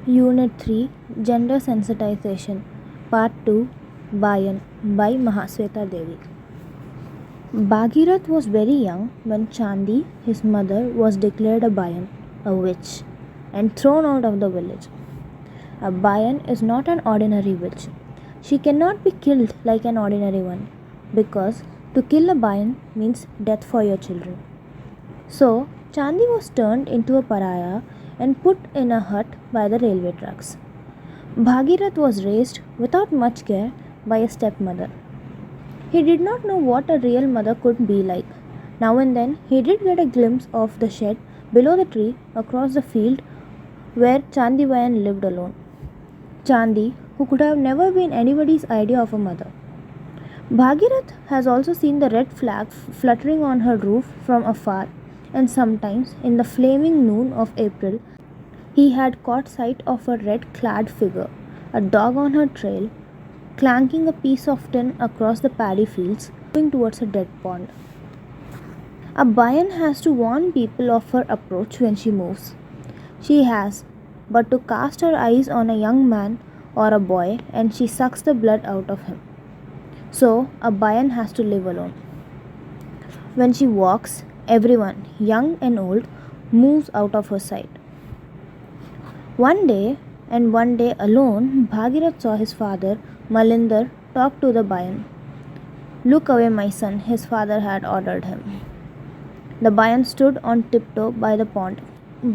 Unit 3 Gender Sensitization Part 2 BAYEN by Mahasweta Devi. Bhagirath was very young when Chandi, his mother, was declared a Bayan, a witch, and thrown out of the village. A Bayan is not an ordinary witch. She cannot be killed like an ordinary one, because to kill a Bayan means death for your children. So, Chandi was turned into a pariah and put in a hut by the railway tracks. Bhagirath was raised without much care by a stepmother. He did not know what a real mother could be like. Now and then he did get a glimpse of the shed below the tree across the field where Chandivayan lived alone. Chandi, who could have never been anybody's idea of a mother. Bhagirath has also seen the red flag fluttering on her roof from afar, and sometimes in the flaming noon of April, he had caught sight of a red clad figure, a dog on her trail, clanking a piece of tin across the paddy fields, moving towards a dead pond. A Bayan has to warn people of her approach when she moves. She has but to cast her eyes on a young man or a boy and she sucks the blood out of him. So, a Bayan has to live alone. When she walks, everyone, young and old, moves out of her sight. One day, and one day alone, Bhagirath saw his father, Malinder, talk to the Bayan. "Look away, my son," his father had ordered him. The Bayan stood on tiptoe by the pond.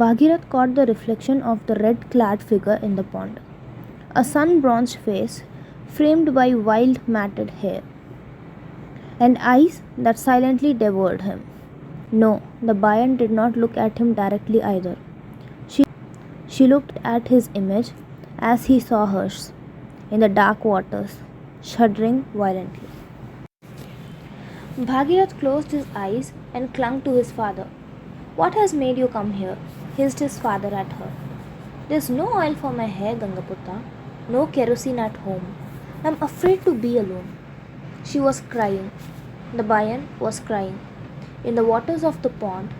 Bhagirath caught the reflection of the red-clad figure in the pond. A sun-bronzed face, framed by wild matted hair, and eyes that silently devoured him. No, the Bayan did not look at him directly either. She looked at his image as he saw hers, in the dark waters, shuddering violently. Bhagirath closed his eyes and clung to his father. "What has made you come here?" hissed his father at her. "There's no oil for my hair, Gangaputta. No kerosene at home. I'm afraid to be alone." She was crying. The Bayan was crying. In the waters of the pond,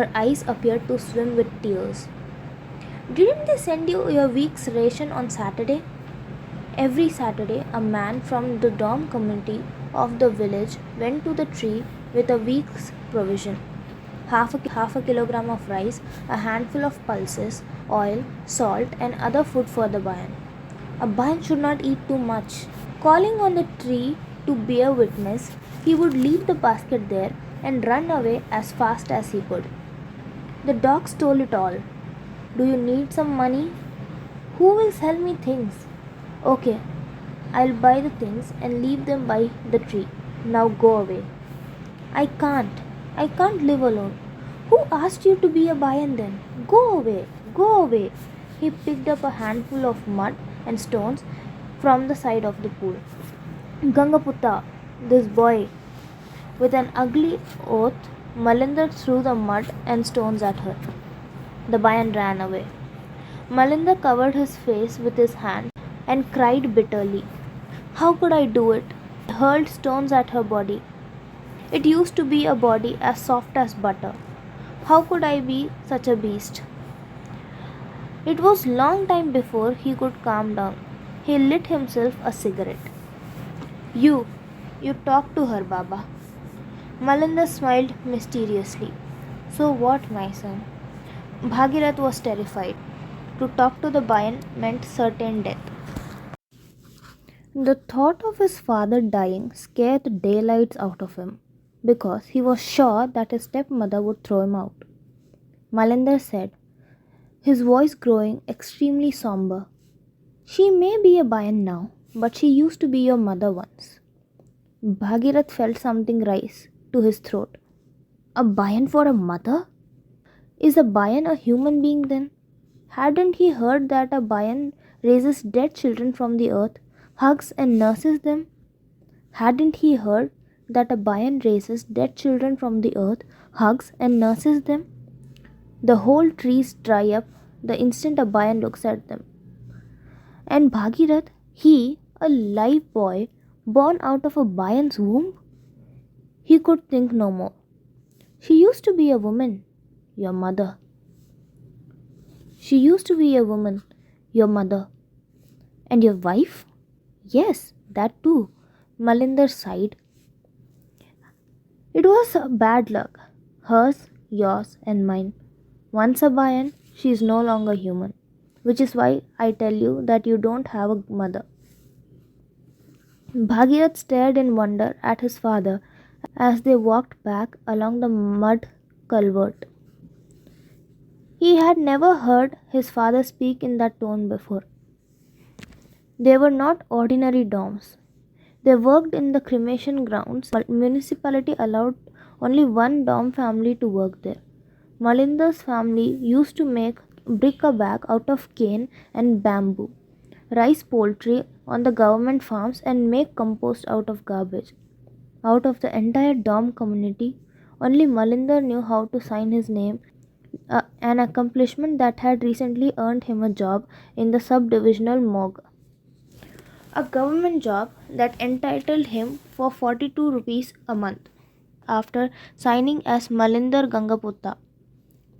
her eyes appeared to swim with tears. "Didn't they send you your week's ration on Saturday?" Every Saturday, a man from the dorm community of the village went to the tree with a week's provision: half a kilogram of rice, a handful of pulses, oil, salt, and other food for the Bayan. A Bayan should not eat too much. Calling on the tree to bear witness, he would leave the basket there and run away as fast as he could. The dog stole it all. "Do you need some money?" "Who will sell me things?" "Okay, I'll buy the things and leave them by the tree. Now go away." I can't live alone." "Who asked you to be a Bayan then? Go away, go away." He picked up a handful of mud and stones from the side of the pool. "Gangaputta, this boy." With an ugly oath, Malinder threw the mud and stones at her. The Bayan ran away. Malinder covered his face with his hand and cried bitterly. "How could I do it?" I hurled stones at her body. It used to be a body as soft as butter. How could I be such a beast? It was long time before he could calm down. He lit himself a cigarette. You talk to her, Baba." Malinder smiled mysteriously. "So what, my son?" Bhagirath was terrified. To talk to the Bayan meant certain death. The thought of his father dying scared the daylights out of him, because he was sure that his stepmother would throw him out. Malinder said, his voice growing extremely somber, "She may be a Bayan now, but she used to be your mother once." Bhagirath felt something rise to his throat. A Bayan for a mother? Is a Bayan a human being then? Hadn't he heard that a Bayan raises dead children from the earth, hugs and nurses them? Hadn't he heard that a Bayan raises dead children from the earth, hugs and nurses them? The whole trees dry up the instant a Bayan looks at them. And Bhagirath, he, a live boy, born out of a Bayan's womb? He could think no more. "She used to be a woman, your mother." "She used to be a woman. Your mother. And your wife? Yes, that too. Malinder sighed. It was bad luck. Hers, yours, and mine. Once a Bayan, she is no longer human. Which is why I tell you that you don't have a mother. Bhagirath stared in wonder at his father as they walked back along the mud culvert. He had never heard his father speak in that tone before. They were not ordinary dorms. They worked in the cremation grounds, but municipality allowed only one dorm family to work there. Malinda's family used to make bric-a-brac out of cane and bamboo, raise poultry on the government farms, and make compost out of garbage. Out of the entire dorm community, only Malinder knew how to sign his name, an accomplishment that had recently earned him a job in the subdivisional morgue. A government job that entitled him for 42 rupees a month after signing as Malinder Gangaputta.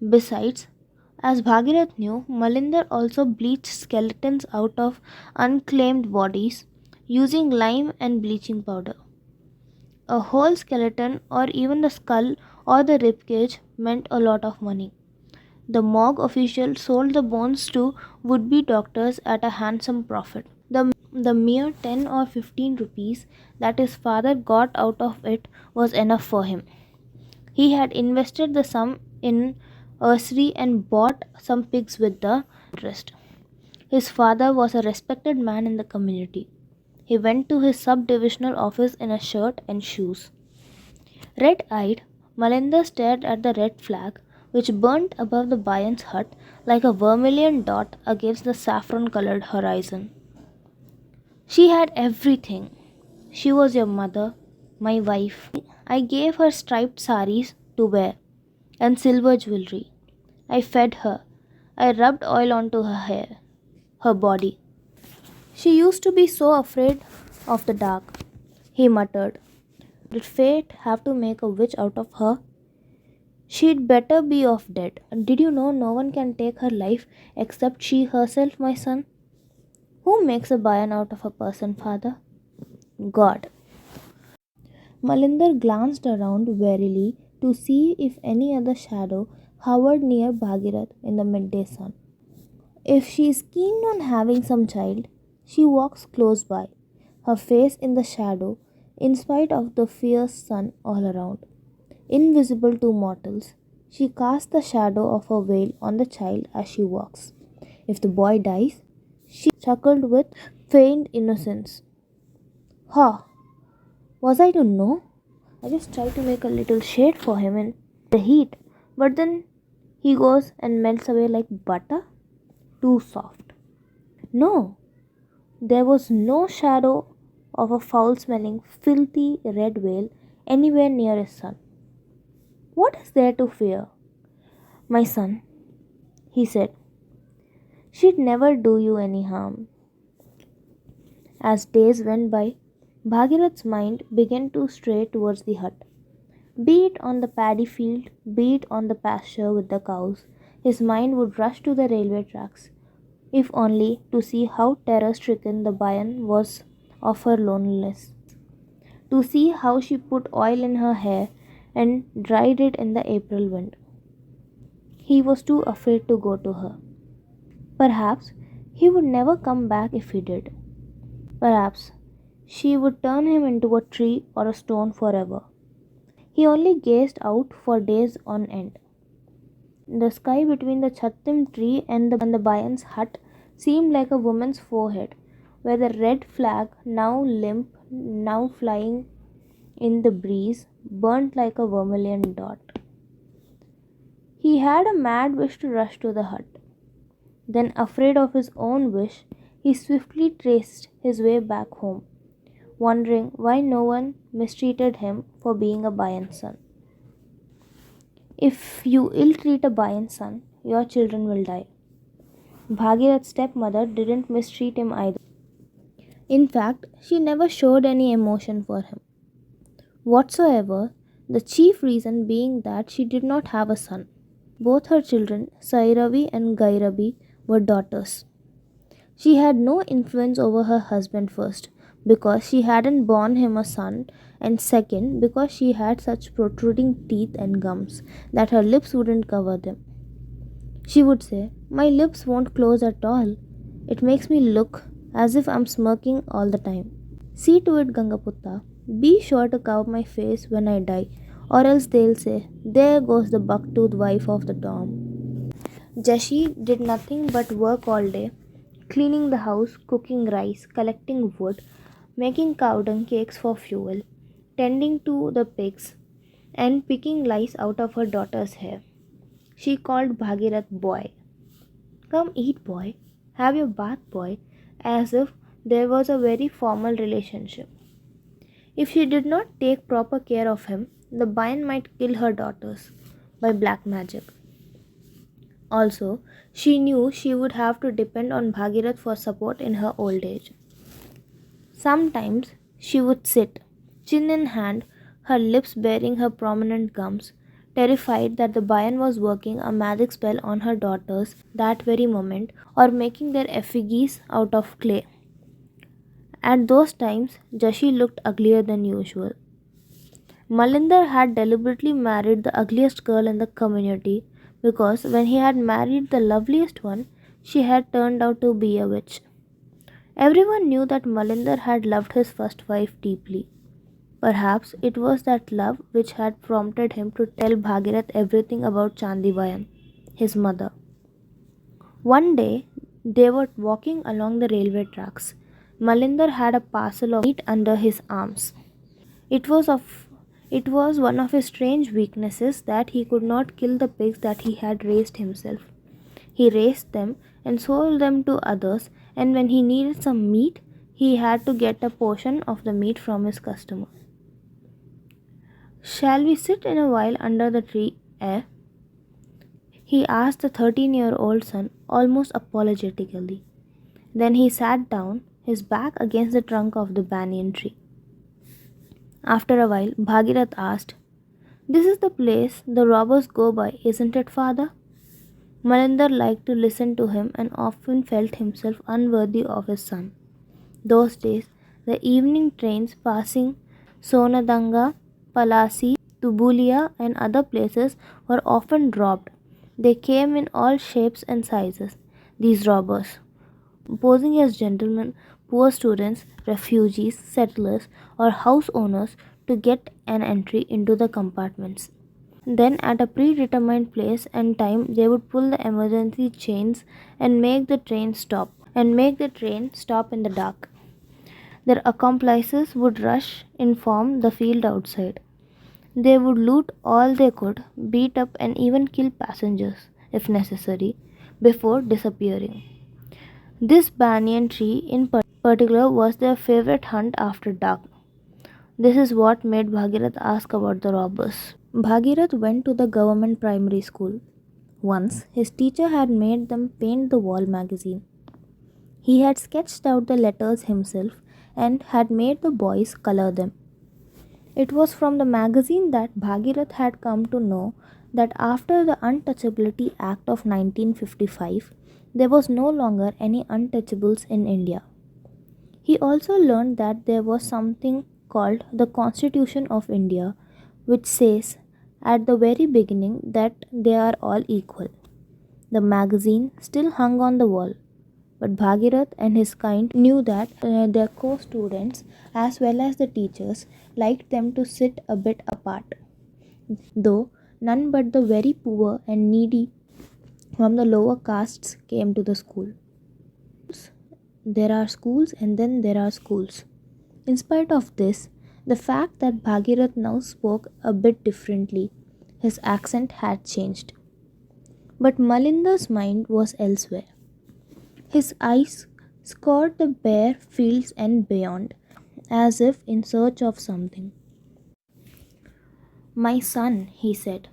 Besides, as Bhagirath knew, Malinder also bleached skeletons out of unclaimed bodies using lime and bleaching powder. A whole skeleton or even the skull or the ribcage meant a lot of money. The morgue official sold the bones to would-be doctors at a handsome profit. The mere 10 or 15 rupees that his father got out of it was enough for him. He had invested the sum in usury and bought some pigs with the interest. His father was a respected man in the community. He went to his sub-divisional office in a shirt and shoes. Red-eyed, Malinder stared at the red flag, which burnt above the Bayan's hut like a vermilion dot against the saffron-colored horizon. She had everything. She was your mother, my wife. I gave her striped saris to wear and silver jewelry. I fed her. I rubbed oil onto her hair, her body. She used to be so afraid of the dark, he muttered. Did fate have to make a witch out of her? She'd better be off dead. Did you know no one can take her life except she herself, my son? Who makes a bayan out of a person, father? God. Malinder glanced around warily to see if any other shadow hovered near Bhagirath in the midday sun. If she is keen on having some child, she walks close by, her face in the shadow, in spite of the fierce sun all around. Invisible to mortals, she casts the shadow of her veil on the child as she walks. If the boy dies, she chuckled with feigned innocence. Ha! Was I to know? I just tried to make a little shade for him in the heat, but then he goes and melts away like butter? Too soft. No, there was no shadow of a foul smelling, filthy red veil anywhere near his son. What is there to fear? My son, he said, she'd never do you any harm. As days went by, Bhagirath's mind began to stray towards the hut. Be it on the paddy field, be it on the pasture with the cows, his mind would rush to the railway tracks, if only to see how terror-stricken the Bayan was of her loneliness, to see how she put oil in her hair and dried it in the April wind. He was too afraid to go to her. Perhaps he would never come back if he did. Perhaps she would turn him into a tree or a stone forever. He only gazed out for days on end. The sky between the chattim tree and the Bayan's hut seemed like a woman's forehead, where the red flag, now limp, now flying in the breeze, burnt like a vermilion dot. He had a mad wish to rush to the hut. Then, afraid of his own wish, he swiftly traced his way back home, wondering why no one mistreated him for being a Bayan son. If you ill-treat a Bayan son, your children will die. Bhagirath's stepmother didn't mistreat him either. In fact, she never showed any emotion for him whatsoever, the chief reason being that she did not have a son. Both her children, Sairavi and Gairabi, were daughters. She had no influence over her husband, first, because she hadn't borne him a son, and second, because she had such protruding teeth and gums that her lips wouldn't cover them. She would say, "My lips won't close at all. It makes me look as if I'm smirking all the time. See to it, Gangaputta. Be sure to cover my face when I die, or else they'll say, 'There goes the buck-toothed wife of the Dom.'" Jashi did nothing but work all day, cleaning the house, cooking rice, collecting wood, making cow dung cakes for fuel, tending to the pigs, and picking lice out of her daughter's hair. She called Bhagirath boy. "Come eat, boy. Have your bath, boy," as if there was a very formal relationship. If she did not take proper care of him, the Bayan might kill her daughters by black magic. Also, she knew she would have to depend on Bhagirath for support in her old age. Sometimes she would sit, chin in hand, her lips baring her prominent gums, terrified that the Bayan was working a magic spell on her daughters that very moment, or making their effigies out of clay. At those times, Jashi looked uglier than usual. Malinder had deliberately married the ugliest girl in the community because when he had married the loveliest one, she had turned out to be a witch. Everyone knew that Malinder had loved his first wife deeply. Perhaps it was that love which had prompted him to tell Bhagirath everything about Chandibayan, his mother. One day, they were walking along the railway tracks. Malinder had a parcel of meat under his arms. It was of it was one of his strange weaknesses that he could not kill the pigs that he had raised himself. He raised them and sold them to others, and when he needed some meat, he had to get a portion of the meat from his customer. "Shall we sit in a while under the tree, eh?" he asked the 13-year-old son almost apologetically. Then he sat down, his back against the trunk of the banyan tree. After a while, Bhagirath asked, "This is the place the robbers go by, isn't it, father?" Malinder liked to listen to him and often felt himself unworthy of his son. Those days, the evening trains passing Sonadanga, Palasi, Tubulia, and other places were often robbed. They came in all shapes and sizes, these robbers, posing as gentlemen, poor students, refugees, settlers, or house owners to get an entry into the compartments. Then, at a predetermined place and time, they would pull the emergency chains and make the train stop. In the dark. Their accomplices would rush in from the field outside. They would loot all they could, beat up and even kill passengers, if necessary, before disappearing. This banyan tree in particular was their favorite hunt after dark. This is what made Bhagirath ask about the robbers. Bhagirath went to the government primary school. Once, his teacher had made them paint the wall magazine. He had sketched out the letters himself and had made the boys color them. It was from the magazine that Bhagirath had come to know that after the Untouchability Act of 1955, there was no longer any untouchables in India. He also learned that there was something called the Constitution of India, which says at the very beginning that they are all equal. The magazine still hung on the wall, but Bhagirath and his kind knew that their co-students as well as the teachers liked them to sit a bit apart, though none but the very poor and needy from the lower castes came to the school. There are schools and then there are schools. In spite of this, the fact that Bhagirath now spoke a bit differently, his accent had changed. But Malinder's mind was elsewhere. His eyes scoured the bare fields and beyond, as if in search of something. "My son," he said,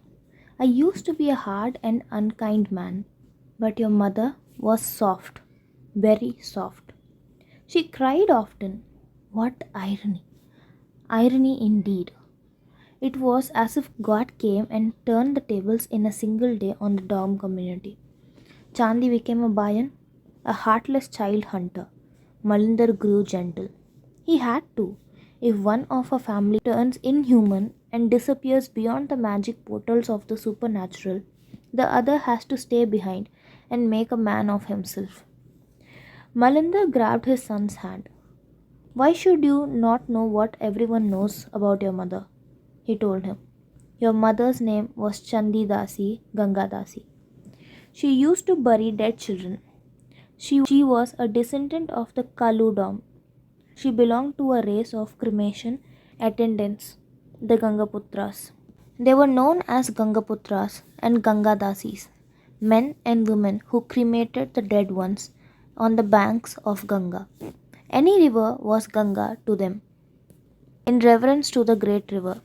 "I used to be a hard and unkind man, but your mother was soft, very soft. She cried often. What irony! Irony indeed. It was as if God came and turned the tables in a single day on the Dom community. Chandi became a Bayan, a heartless child hunter, Malinder grew gentle. He had to. If one of a family turns inhuman and disappears beyond the magic portals of the supernatural, the other has to stay behind and make a man of himself. Malinder grabbed his son's hand. Why should you not know what everyone knows about your mother? He told him. Your mother's name was Chandi Dasi Gangadasi. She used to bury dead children. She was a descendant of the Kaludam. She belonged to a race of cremation attendants, the Gangaputras. They were known as Gangaputras and Gangadasis, men and women who cremated the dead ones on the banks of Ganga. Any river was Ganga to them, in reverence to the great river.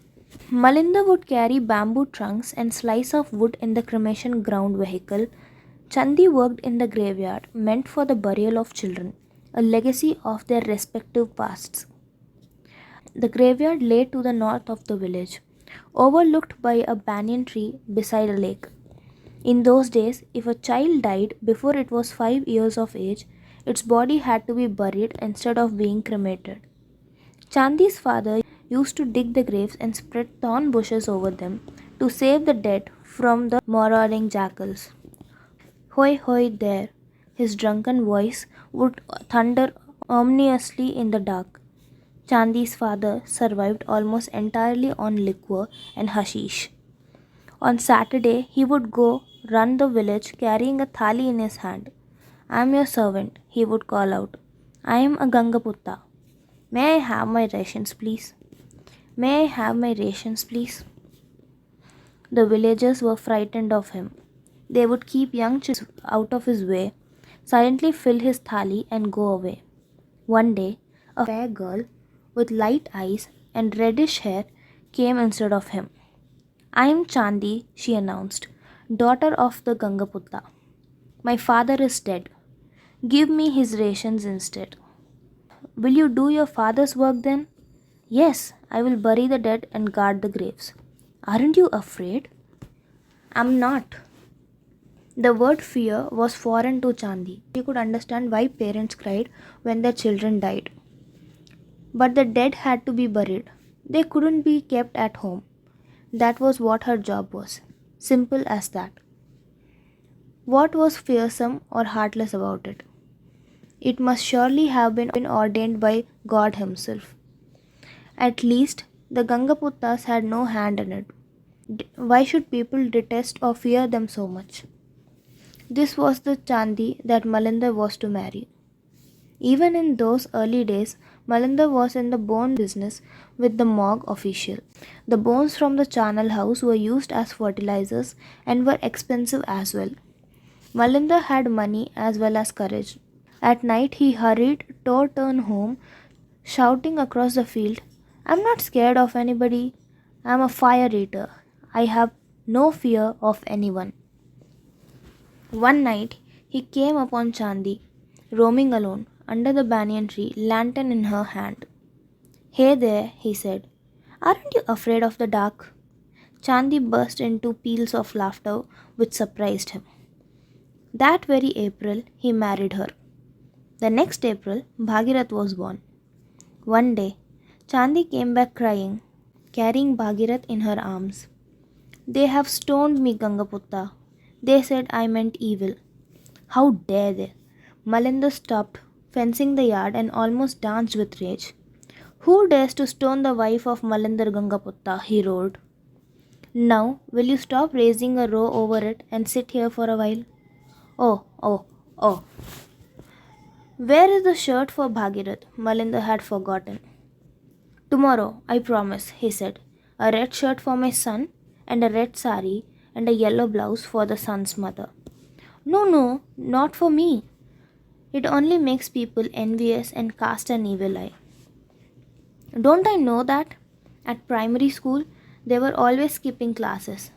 Malinda would carry bamboo trunks and slice of wood in the cremation ground vehicle. Chandi worked in the graveyard, meant for the burial of children, a legacy of their respective pasts. The graveyard lay to the north of the village, overlooked by a banyan tree beside a lake. In those days, if a child died before it was 5 years of age, its body had to be buried instead of being cremated. Chandi's father used to dig the graves and spread thorn bushes over them to save the dead from the marauding jackals. Hoi hoi there, his drunken voice would thunder ominously in the dark. Chandi's father survived almost entirely on liquor and hashish. On Saturday, he would go run the village carrying a thali in his hand. I am your servant, he would call out. I am a Gangaputta. May I have my rations, please? May I have my rations, please? The villagers were frightened of him. They would keep young children out of his way, silently fill his thali, and go away. One day, a fair girl with light eyes and reddish hair came instead of him. I am Chandi, she announced, daughter of the Gangaputta. My father is dead. Give me his rations instead. Will you do your father's work then? Yes, I will bury the dead and guard the graves. Aren't you afraid? I'm not. The word fear was foreign to Chandi. She could understand why parents cried when their children died. But the dead had to be buried. They couldn't be kept at home. That was what her job was. Simple as that. What was fearsome or heartless about it? It must surely have been ordained by God Himself. At least the Gangaputtas had no hand in it. Why should people detest or fear them so much? This was the Chandi that Malinder was to marry. Even in those early days, Malinder was in the bone business with the morgue official. The bones from the charnel house were used as fertilizers and were expensive as well. Malinder had money as well as courage. At night he hurried turn home, shouting across the field, I'm not scared of anybody. I'm a fire eater. I have no fear of anyone. One night he came upon Chandi, roaming alone, under the banyan tree, lantern in her hand. Hey there, he said. Aren't you afraid of the dark? Chandi burst into peals of laughter which surprised him. That very April he married her. The next April, Bhagirath was born. One day, Chandi came back crying, carrying Bhagirath in her arms. They have stoned me, Gangaputta. They said I meant evil. How dare they? Malinder stopped, fencing the yard, and almost danced with rage. Who dares to stone the wife of Malinder Gangaputta? He roared. Now, will you stop raising a row over it and sit here for a while? Oh. Where is the shirt for Bhagirath? Malinder had forgotten. Tomorrow, I promise, he said. A red shirt for my son, and a red sari, and a yellow blouse for the son's mother. No, not for me. It only makes people envious and cast an evil eye. Don't I know that? At primary school, they were always skipping classes.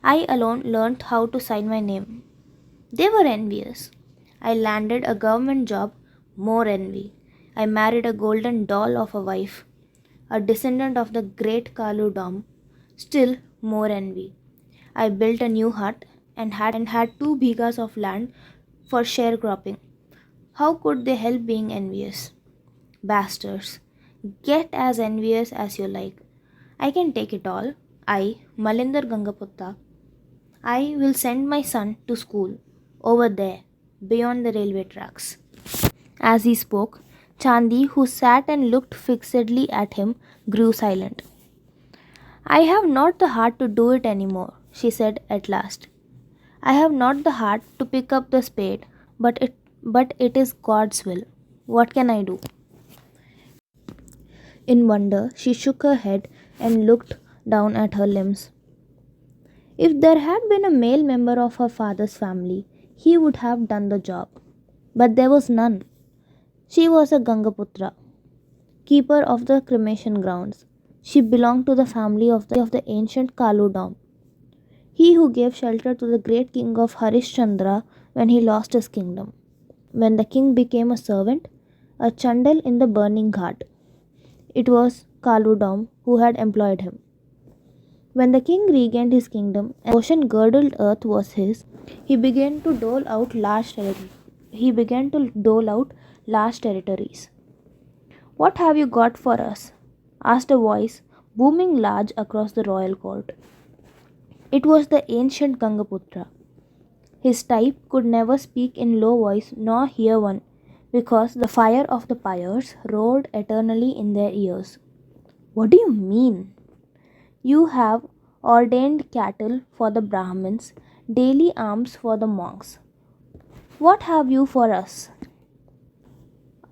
I alone learnt how to sign my name. They were envious. I landed a government job, more envy. I married a golden doll of a wife, a descendant of the great Kalu Dam, still more envy. I built a new hut and had 2 bighas of land for sharecropping. How could they help being envious? Bastards. Get as envious as you like. I can take it all. I, Malinder Gangaputta, I will send my son to school over there, beyond the railway tracks. As he spoke, Chandi, who sat and looked fixedly at him, grew silent. I have not the heart to do it any more, she said at last. I have not the heart to pick up the spade, but it is God's will. What can I do? In wonder, she shook her head and looked down at her limbs. If there had been a male member of her father's family, he would have done the job. But there was none. She was a Gangaputra, keeper of the cremation grounds. She belonged to the family of the ancient Kaludam, he who gave shelter to the great king of Harishchandra when he lost his kingdom. When the king became a servant, a chandal in the burning ghat, it was Kaludam who had employed him. When the king regained his kingdom and the ocean girdled earth was his, he began to dole out large territories. What have you got for us? Asked a voice booming large across the royal court. It was the ancient Gangaputra. His type could never speak in low voice nor hear one, because the fire of the pyres roared eternally in their ears. What do you mean? You have ordained cattle for the Brahmins, daily alms for the monks. What have you for us?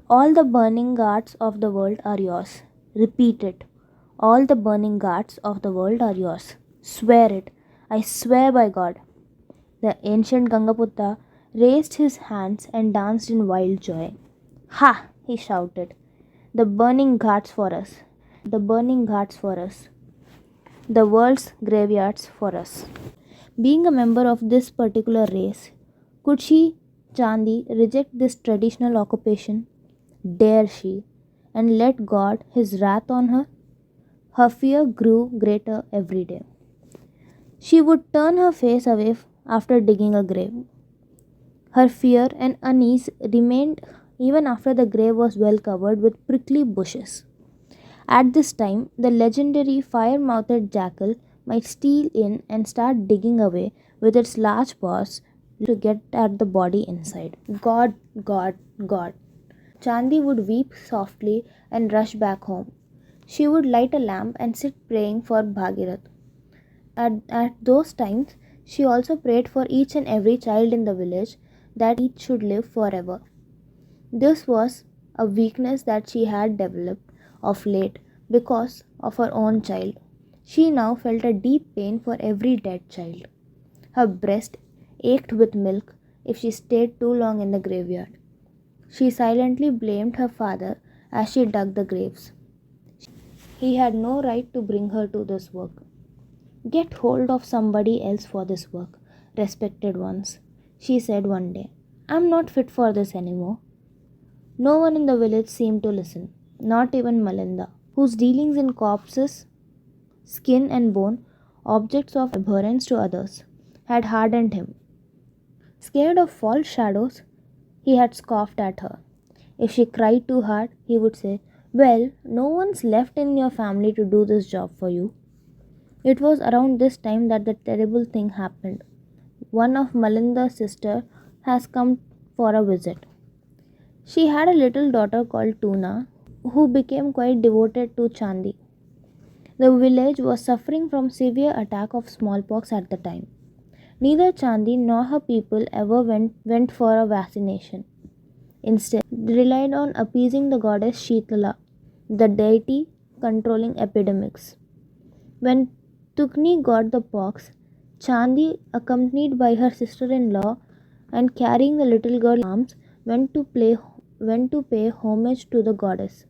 All the burning ghats of the world are yours. Repeat it. All the burning ghats of the world are yours. Swear it. I swear by God. The ancient Gangaputta raised his hands and danced in wild joy. Ha! He shouted. The burning ghats for us. The burning ghats for us. The world's graveyards for us. Being a member of this particular race, could she, Chandi, reject this traditional occupation? Dare she, and let God his wrath on her? Her fear grew greater every day. She would turn her face away after digging a grave. Her fear and unease remained even after the grave was well covered with prickly bushes. At this time, the legendary fire mouthed jackal might steal in and start digging away with its large paws to get at the body inside. God, God, God. Chandi would weep softly and rush back home. She would light a lamp and sit praying for Bhagirath. At those times, she also prayed for each and every child in the village that each should live forever. This was a weakness that she had developed of late because of her own child. She now felt a deep pain for every dead child. Her breast ached with milk if she stayed too long in the graveyard. She silently blamed her father as she dug the graves. He had no right to bring her to this work. Get hold of somebody else for this work, respected ones, she said one day. I'm not fit for this anymore. No one in the village seemed to listen, not even Malinda, whose dealings in corpses, skin and bone, objects of abhorrence to others, had hardened him. Scared of false shadows, he had scoffed at her. If she cried too hard, he would say, well, no one's left in your family to do this job for you. It was around this time that the terrible thing happened. One of Malinda's sisters has come for a visit. She had a little daughter called Tuna, who became quite devoted to Chandi. The village was suffering from severe attack of smallpox at the time. Neither Chandi nor her people ever went for a vaccination. Instead, they relied on appeasing the goddess Shitala, the deity controlling epidemics. When Tukni got the pox, Chandi, accompanied by her sister-in-law and carrying the little girl in arms, went to pay homage to the goddess.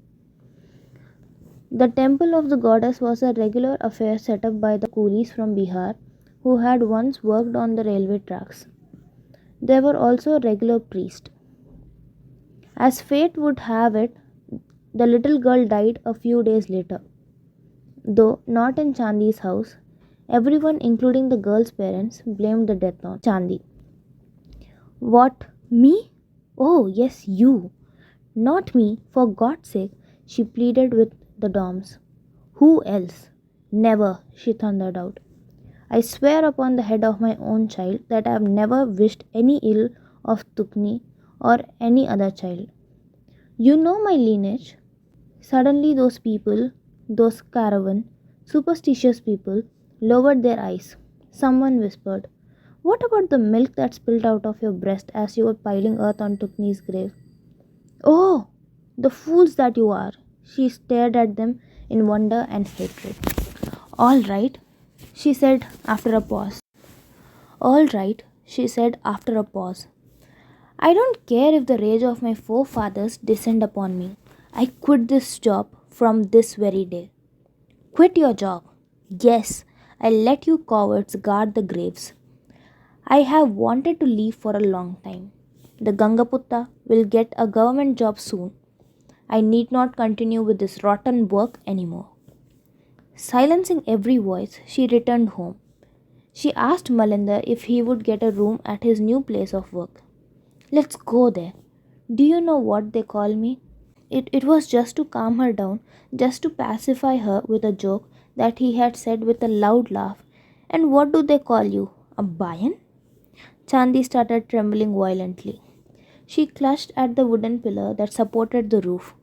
The temple of the goddess was a regular affair set up by the coolies from Bihar who had once worked on the railway tracks. There were also regular priests. As fate would have it, the little girl died a few days later. Though not in Chandi's house, everyone, including the girl's parents, blamed the death on Chandi. What, me? Oh, yes, you. Not me, for God's sake, she pleaded with the Doms. Who else? Never, she thundered out. I swear upon the head of my own child that I have never wished any ill of Tukni or any other child. You know my lineage. Suddenly, those people, those caravan, superstitious people, lowered their eyes. Someone whispered, "What about the milk that spilled out of your breast as you were piling earth on Tukni's grave?" Oh, the fools that you are! She stared at them in wonder and hatred. All right, she said after a pause. All right, she said after a pause. I don't care if the rage of my forefathers descend upon me. I quit this job from this very day. Quit your job. Yes, I'll let you cowards guard the graves. I have wanted to leave for a long time. The Gangaputta will get a government job soon. I need not continue with this rotten work anymore. Silencing every voice, she returned home. She asked Malinder if he would get a room at his new place of work. Let's go there. Do you know what they call me? It was just to calm her down, just to pacify her with a joke that he had said with a loud laugh. And what do they call you? A Bayan? Chandi started trembling violently. She clutched at the wooden pillar that supported the roof.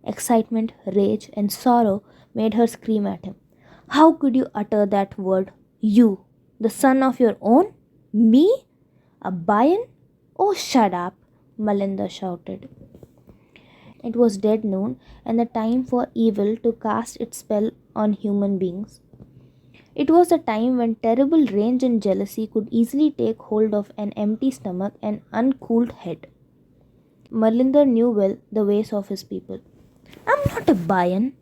Excitement, rage, and sorrow made her scream at him. How could you utter that word? You, the son of your own? Me? A Bayan? Oh, shut up, Malinda shouted. It was dead noon and the time for evil to cast its spell on human beings. It was a time when terrible rage and jealousy could easily take hold of an empty stomach and uncooled head. Merlinder knew well the ways of his people. I'm not a Bayan.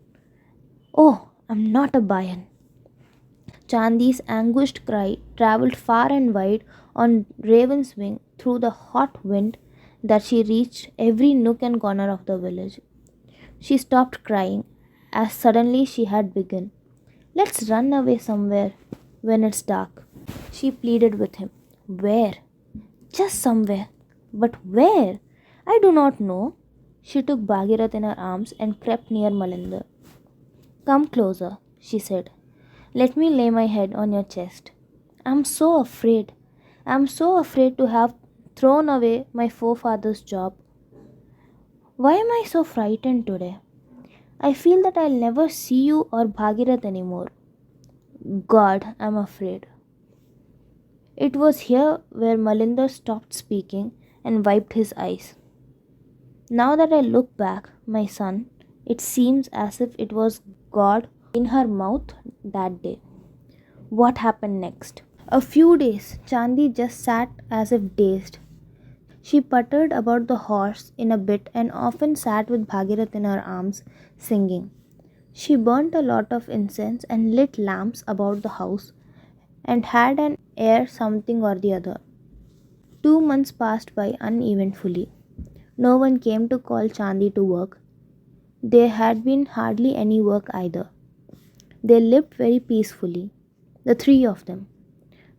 Oh, I'm not a Bayan. Chandi's anguished cry travelled far and wide on Raven's wing through the hot wind that she reached every nook and corner of the village. She stopped crying as suddenly she had begun. Let's run away somewhere when it's dark. She pleaded with him. Where? Just somewhere. But where? I do not know. She took Bhagirath in her arms and crept near Malinder. Come closer, she said. Let me lay my head on your chest. I'm so afraid. I'm so afraid to have thrown away my forefather's job. Why am I so frightened today? I feel that I'll never see you or Bhagirath anymore. God, I'm afraid. It was here where Malinder stopped speaking and wiped his eyes. Now that I look back, my son, it seems as if it was God in her mouth that day. What happened next? A few days, Chandi just sat as if dazed. She puttered about the horse in a bit and often sat with Bhagirath in her arms, singing. She burnt a lot of incense and lit lamps about the house and had an air something or the other. 2 months passed by uneventfully. No one came to call Chandi to work. There had been hardly any work either. They lived very peacefully, the three of them.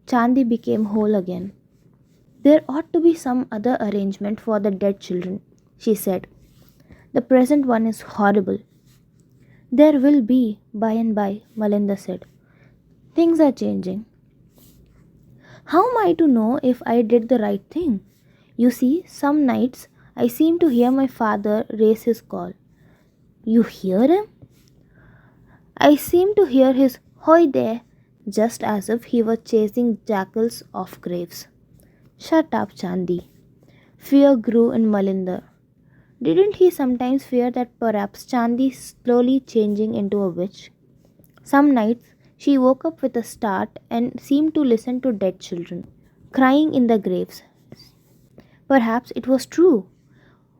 Chandi became whole again. There ought to be some other arrangement for the dead children, she said. The present one is horrible. There will be, by and by, Malinda said. Things are changing. How am I to know if I did the right thing? You see, some nights I seem to hear my father raise his call. You hear him? I seem to hear his hoy there, just as if he were chasing jackals off graves. Shut up, Chandi. Fear grew in Malinder. Didn't he sometimes fear that perhaps Chandi is slowly changing into a witch? Some nights she woke up with a start and seemed to listen to dead children, crying in the graves. Perhaps it was true,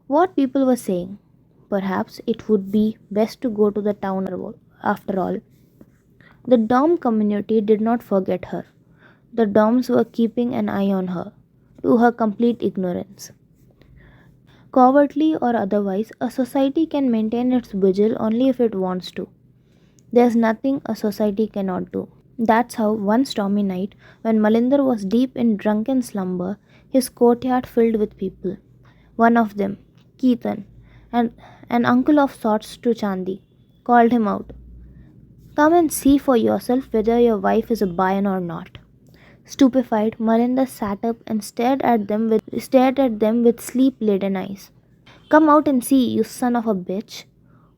what people were saying. Perhaps it would be best to go to the town after all. The Dom community did not forget her. The Doms were keeping an eye on her, to her complete ignorance. Covertly or otherwise, a society can maintain its vigil only if it wants to. There's nothing a society cannot do. That's how one stormy night, when Malinder was deep in drunken slumber, his courtyard filled with people. One of them, Keetan, and an uncle of sorts to Chandi, called him out. Come and see for yourself whether your wife is a Bayan or not. Stupefied, Malinda sat up and stared at them with sleep-laden eyes. Come out and see, you son of a bitch.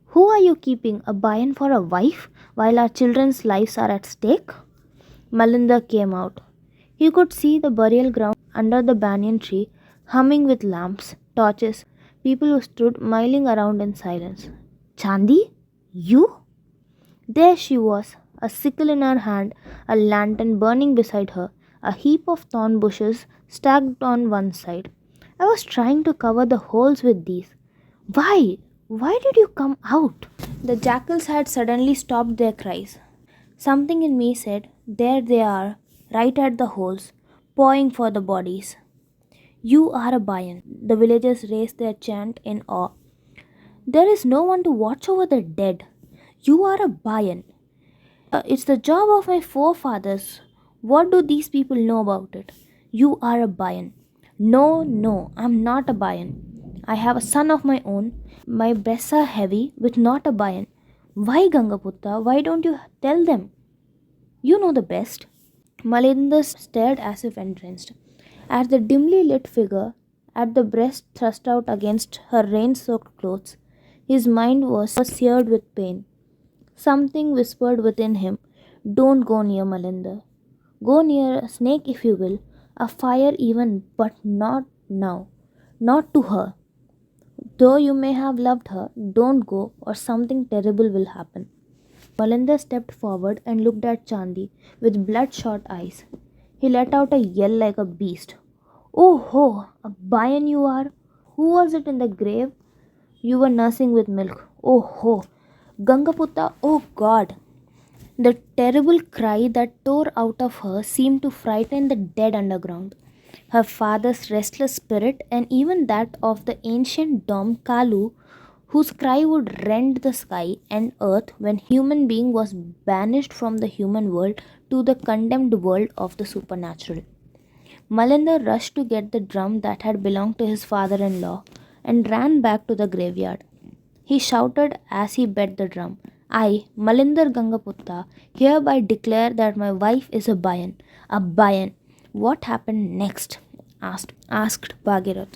Who are you keeping, a Bayan for a wife, while our children's lives are at stake? Malinda came out. He could see the burial ground under the banyan tree humming with lamps, torches, people who stood milling around in silence. Chandi? You? There she was, a sickle in her hand, a lantern burning beside her, a heap of thorn bushes stacked on one side. I was trying to cover the holes with these. Why? Why did you come out? The jackals had suddenly stopped their cries. Something in me said, there they are, right at the holes, pawing for the bodies. You are a Bayan. The villagers raised their chant in awe. There is no one to watch over the dead. You are a Bayan. It's the job of my forefathers. What do these people know about it? You are a Bayan. No, no, I'm not a Bayan. I have a son of my own. My breasts are heavy with not a Bayan. Why, Gangaputta? Why don't you tell them? You know the best. Malinda stared as if entranced. At the dimly lit figure, at the breast thrust out against her rain soaked clothes, his mind was seared with pain. Something whispered within him, don't go near Malinda. Go near a snake if you will, a fire even, but not now. Not to her. Though you may have loved her, don't go or something terrible will happen. Malinda stepped forward and looked at Chandi with bloodshot eyes. He let out a yell like a beast. Oh ho, a Bayan you are! Who was it in the grave you were nursing with milk? Oh ho! Gangaputta, oh God! The terrible cry that tore out of her seemed to frighten the dead underground. Her father's restless spirit, and even that of the ancient Dom Kalu, whose cry would rend the sky and earth when human being was banished from the human world to the condemned world of the supernatural. Malinda rushed to get the drum that had belonged to his father-in-law and ran back to the graveyard. He shouted as he beat the drum, I, Malinder Gangaputta, hereby declare that my wife is a Bayan. A Bayan. What happened next? asked Bhagirath.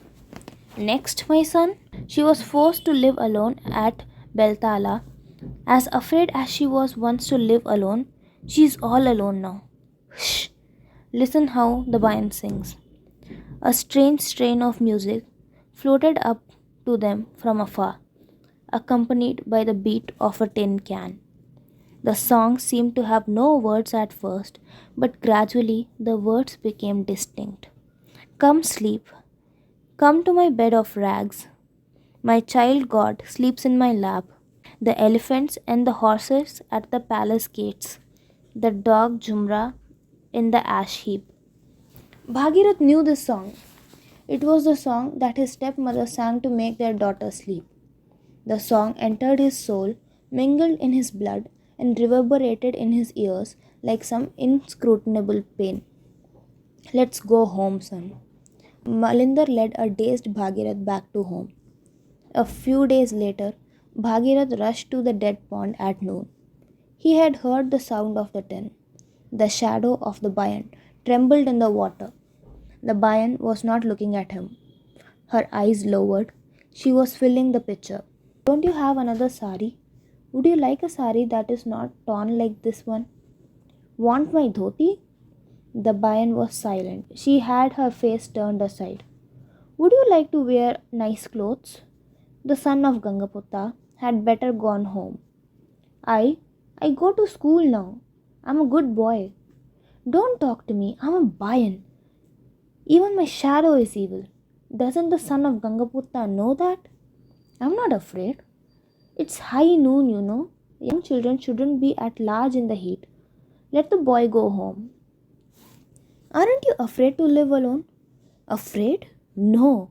Next, my son, she was forced to live alone at Beltala. As afraid as she was once to live alone, she is all alone now. Shh! Listen how the Bayan sings. A strange strain of music floated up to them from afar, accompanied by the beat of a tin can. The song seemed to have no words at first, but gradually the words became distinct. Come sleep. Come to my bed of rags. My child god sleeps in my lap. The elephants and the horses at the palace gates. The dog Jumra in the ash heap. Bhagirath knew this song. It was the song that his stepmother sang to make their daughter sleep. The song entered his soul, mingled in his blood, and reverberated in his ears like some inscrutable pain. Let's go home, son. Malinder led a dazed Bhagirath back to home. A few days later, Bhagirath rushed to the dead pond at noon. He had heard the sound of the tin. The shadow of the Bayan trembled in the water. The Bayan was not looking at him. Her eyes lowered. She was filling the pitcher. Don't you have another sari? Would you like a sari that is not torn like this one? Want my dhoti? The Bayan was silent. She had her face turned aside. Would you like to wear nice clothes? The son of Gangaputta had better gone home. I go to school now. I'm a good boy. Don't talk to me. I'm a Bayan. Even my shadow is evil. Doesn't the son of Gangaputta know that? I'm not afraid. It's high noon, you know. Young children shouldn't be at large in the heat. Let the boy go home. Aren't you afraid to live alone? Afraid? No.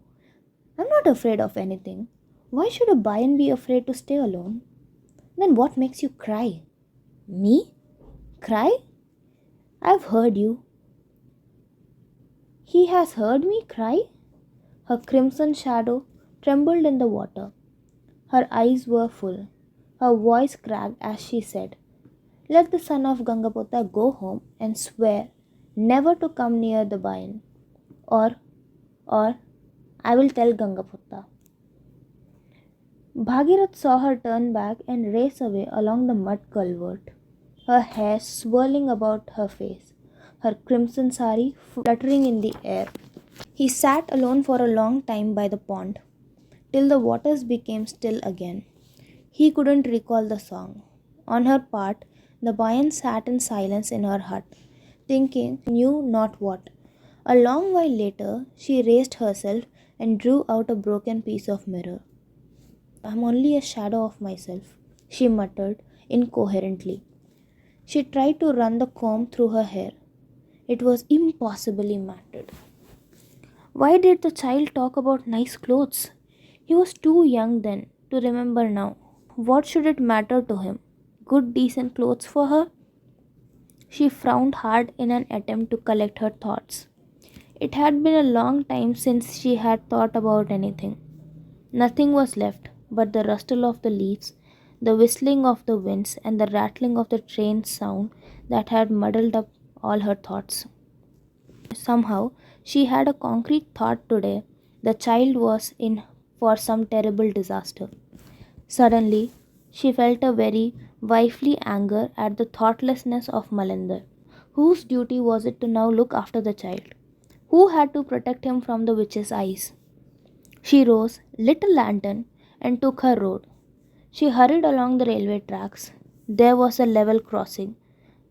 I'm not afraid of anything. Why should a Bayan be afraid to stay alone? Then what makes you cry? Me? Cry? I've heard you. He has heard me cry? Her crimson shadow trembled in the water. Her eyes were full. Her voice cracked as she said, "Let the son of Gangaputta go home and swear never to come near the Bayan, or, or I will tell Gangaputta." Bhagirath saw her turn back and race away along the mud culvert, her hair swirling about her face, her crimson sari fluttering in the air. He sat alone for a long time by the pond, till the waters became still again. He couldn't recall the song. On her part, the Bayan sat in silence in her hut, thinking knew not what. A long while later, she raised herself and drew out a broken piece of mirror. "I'm only a shadow of myself," she muttered incoherently. She tried to run the comb through her hair. It was impossibly matted. Why did the child talk about nice clothes? He was too young then to remember now. What should it matter to him? Good, decent clothes for her? She frowned hard in an attempt to collect her thoughts. It had been a long time since she had thought about anything. Nothing was left but the rustle of the leaves, the whistling of the winds, and the rattling of the train's sound that had muddled up all her thoughts. Somehow, she had a concrete thought today. The child was in for some terrible disaster. Suddenly, she felt a very wifely anger at the thoughtlessness of Malinder. Whose duty was it to now look after the child? Who had to protect him from the witch's eyes? She rose, lit a lantern, and took her road. She hurried along the railway tracks. There was a level crossing,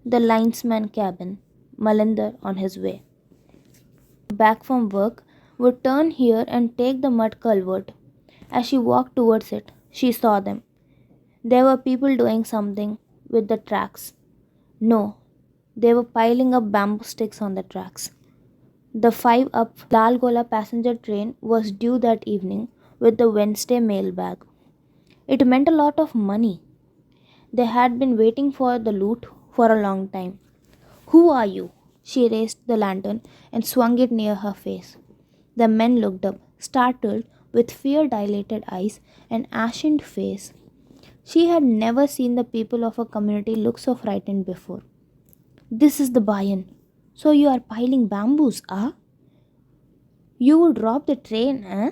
the linesman cabin, Malinder on his way back from work would turn here and take the mud culvert. As she walked towards it, she saw them. There were people doing something with the tracks. No, they were piling up bamboo sticks on the tracks. The 5 up Lalgola passenger train was due that evening with the Wednesday mail bag. It meant a lot of money. They had been waiting for the loot for a long time. "Who are you?" She raised the lantern and swung it near her face. The men looked up, startled, with fear dilated eyes and ashen face. She had never seen the people of a community look so frightened before. "This is the Bayan. So you are piling bamboos, ah? You would rob the train, eh?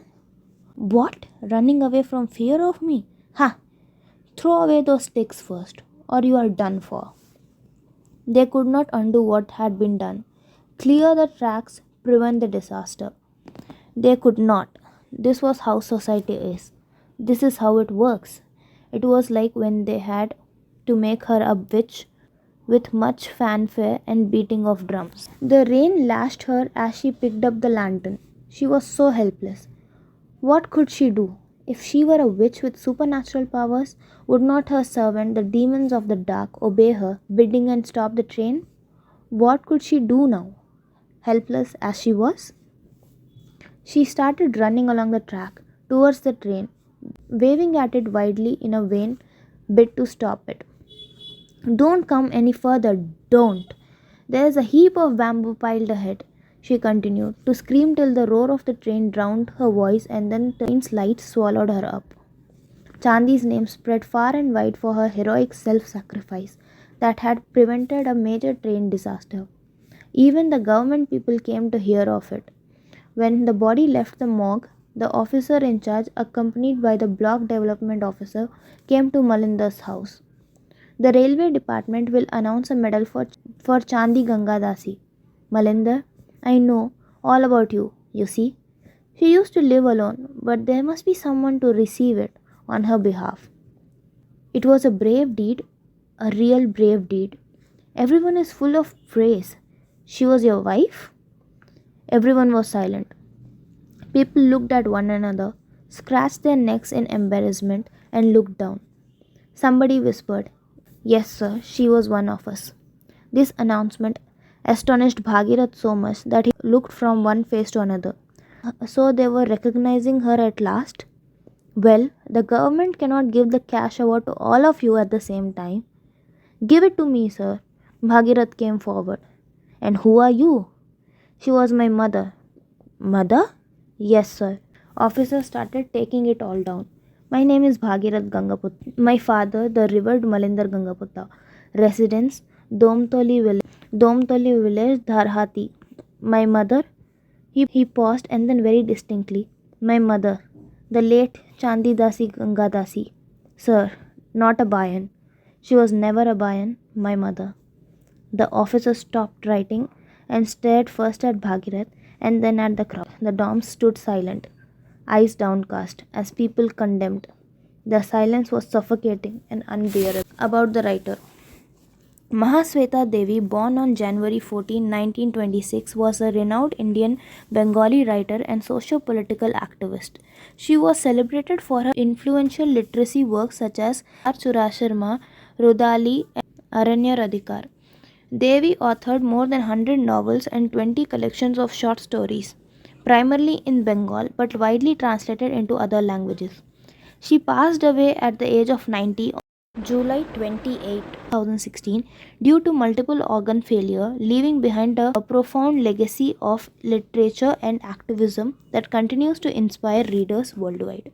What? Running away from fear of me? Ha! Throw away those sticks first, or you are done for." They could not undo what had been done. Clear the tracks, prevent the disaster. They could not. This was how society is. This is how it works. It was like when they had to make her a witch with much fanfare and beating of drums. The rain lashed her as she picked up the lantern. She was so helpless. What could she do? If she were a witch with supernatural powers, would not her servant, the demons of the dark, obey her bidding and stop the train? What could she do now, helpless as she was? She started running along the track towards the train, waving at it wildly in a vain bid to stop it. "Don't come any further, don't. There is a heap of bamboo piled ahead," she continued, to scream till the roar of the train drowned her voice and then the train's light swallowed her up. Chandi's name spread far and wide for her heroic self-sacrifice that had prevented a major train disaster. Even the government people came to hear of it. When the body left the morgue, the officer in charge, accompanied by the block development officer, came to Malindar's house. "The railway department will announce a medal for Chandi Gangadasi. Malinder, I know all about you, you see. She used to live alone, but there must be someone to receive it on her behalf. It was a brave deed, a real brave deed. Everyone is full of praise. She was your wife?" Everyone was silent. People looked at one another, scratched their necks in embarrassment, and looked down. Somebody whispered, "Yes, sir, she was one of us." This announcement astonished Bhagirath so much that he looked from one face to another. So they were recognizing her at last? "Well, the government cannot give the cash award to all of you at the same time." "Give it to me, sir." Bhagirath came forward. "And who are you?" "She was my mother." "Mother?" Yes, sir. Officers started taking it all down. My name is Bhagirath Gangaputta. My father, the revered Malinder Gangaputta. Residence, Domtoli village, Dharhati. My mother, he paused and then very distinctly, my mother, the late Chandi Dasi Gangadasi. Sir, not a Bayan. She was never a Bayan, my mother. The officer stopped writing and stared first at Bhagirath and then at the crowd. The Doms stood silent, eyes downcast, as people condemned. The silence was suffocating and unbearable. About the writer. Mahasweta Devi, born on January 14, 1926, was a renowned Indian Bengali writer and socio-political activist. She was celebrated for her influential literary works such as Churasharma, Rudali, and Aranya Radhikar. Devi authored more than 100 novels and 20 collections of short stories, primarily in Bengal but widely translated into other languages. She passed away at the age of 90 on July 28, 2016, due to multiple organ failure, leaving behind a profound legacy of literature and activism that continues to inspire readers worldwide.